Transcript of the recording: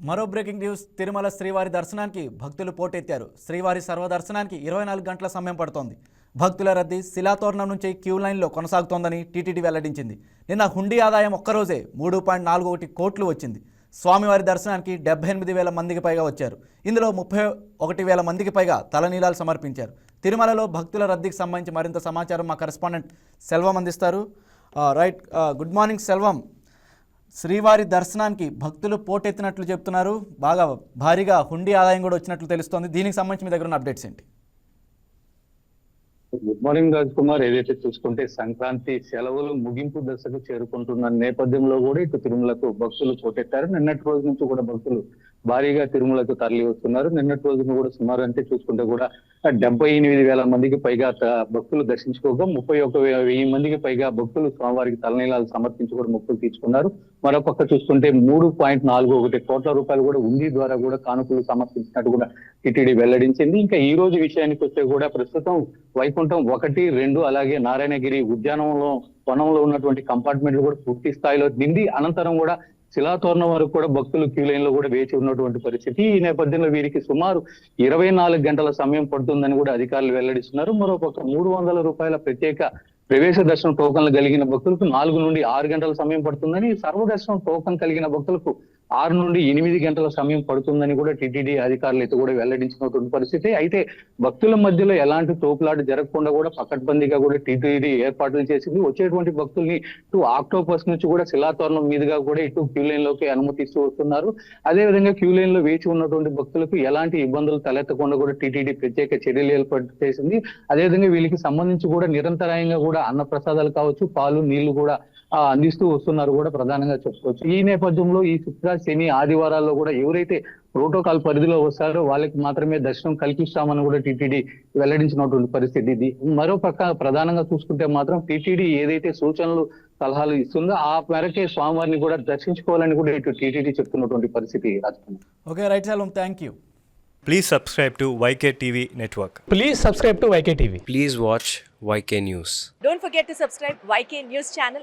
మరో breaking news. Tirumala శ్రీవారి దర్శనానికి భక్తులు పోటెత్తారు. శ్రీవారి సర్వదర్శనానికి 24 గంటల సమయం పడుతోంది. భక్తుల రద్దీ శిలాతోరణం నుంచి క్యూ లైన్లో కొనసాగుతోందని టీటీడీ వెల్లడించింది. నిన్న హుండీ ఆదాయం ఒక్కరోజే 3.41 కోట్లు వచ్చింది. స్వామివారి దర్శనానికి 78,000 మందికి పైగా వచ్చారు. ఇందులో 31,000 మందికి పైగా తలనీలాలు సమర్పించారు. తిరుమలలో భక్తుల రద్దీకి సంబంధించి మరింత సమాచారం మా కరెస్పాండెంట్ సెల్వం అందిస్తారు. Right, good morning Selvam. శ్రీవారి దర్శనానికి భక్తులు పోటెత్తినట్లు చెప్తున్నారు. బాగా భారీగా హుండీ ఆదాయం కూడా వచ్చినట్లు తెలుస్తోంది. దీనికి సంబంధించి మీ దగ్గర ఉన్న అప్డేట్స్ ఏంటి? Good morning Raj Kumar. ఏదైతే చూసుకుంటే సంక్రాంతి సెలవులు ముగింపు దశకు చేరుకుంటున్న నేపథ్యంలో కూడా ఇటు తిరుమలకు భక్తులు పోటెత్తారు. నిన్నటి రోజు నుంచి కూడా భక్తులు భారీగా తిరుమలకు తరలి వస్తున్నారు. నిన్నటి రోజున కూడా సుమారు అంటే చూసుకుంటే కూడా 78,000 మందికి పైగా భక్తులు దర్శించుకోగా 31,000 మందికి పైగా భక్తులు స్వామివారికి తలనీలాలు సమర్పించి కూడా మొక్కులు తీర్చుకున్నారు. మరోపక్క చూసుకుంటే 3.41 కోట్ల రూపాయలు కూడా ఉండి ద్వారా కూడా కానుకలు సమర్పించినట్టు కూడా టీటీడీ వెల్లడించింది. ఇంకా ఈ రోజు విషయానికి వస్తే కూడా ప్రస్తుతం వైకుంఠం 1, 2 అలాగే నారాయణగిరి ఉద్యానంలో వనంలో ఉన్నటువంటి కంపార్ట్మెంట్లు కూడా పూర్తి స్థాయిలో నిండి అనంతరం కూడా శిలాతోరణం వరకు కూడా భక్తులు క్యూ లైన్ లో కూడా వేచి ఉన్నటువంటి పరిస్థితి. ఈ నేపథ్యంలో వీరికి సుమారు 24 గంటల సమయం పడుతుందని కూడా అధికారులు వెల్లడిస్తున్నారు. మరోపక్క 300 రూపాయల ప్రత్యేక ప్రవేశ దర్శనం టోకన్లు కలిగిన భక్తులకు 4 నుండి 6 గంటల సమయం పడుతుందని, సర్వదర్శనం టోకన్ కలిగిన భక్తులకు 6 నుండి 8 గంటల సమయం పడుతుందని కూడా టీటీడీ అధికారులు అయితే కూడా వెల్లడించినటువంటి పరిస్థితి. అయితే భక్తుల మధ్యలో ఎలాంటి తోపులాట జరగకుండా కూడా పకడ్బందీగా కూడా టీటీడీ ఏర్పాట్లు చేసింది. వచ్చేటువంటి భక్తుల్ని ఇటు ఆక్టోపస్ నుంచి కూడా శిలాతోరణం మీదుగా కూడా ఇటు క్యూ లైన్ లోకి అనుమతిస్తూ వస్తున్నారు. అదేవిధంగా క్యూ లైన్ లో వేచి ఉన్నటువంటి భక్తులకు ఎలాంటి ఇబ్బందులు తలెత్తకుండా కూడా టీటీడీ ప్రత్యేక చర్యలు ఏర్పాటు చేసింది. అదేవిధంగా వీళ్ళకి సంబంధించి కూడా నిరంతరాయంగా కూడా అన్న ప్రసాదాలు కావచ్చు, పాలు, నీళ్లు కూడా అందిస్తూ వస్తున్నారు కూడా ప్రధానంగా చెప్పుకోవచ్చు. ఈ నేపథ్యంలో ఈ శుక్ర, శని, ఆదివారాల్లో కూడా ఎవరైతే ప్రోటోకాల్ పరిధిలో వస్తారో వాళ్ళకి మాత్రమే దర్శనం కల్పిస్తామని కూడా టీటీడీ వెల్లడించినటువంటి పరిస్థితి ఇది. మరో పక్క ప్రధానంగా చూసుకుంటే మాత్రం టీటీడీ ఏదైతే సూచనలు, సలహాలు ఇస్తుందో ఆ మేరకే స్వామివారిని కూడా దర్శించుకోవాలని కూడా ఇటు టీటీడీ చెప్తున్నటువంటి పరిస్థితి. Rajkumar. Okay, right Selvam, thank you. Please subscribe to YK TV Network. Please subscribe to YK TV. Please watch YK News. Don't forget to subscribe YK News channel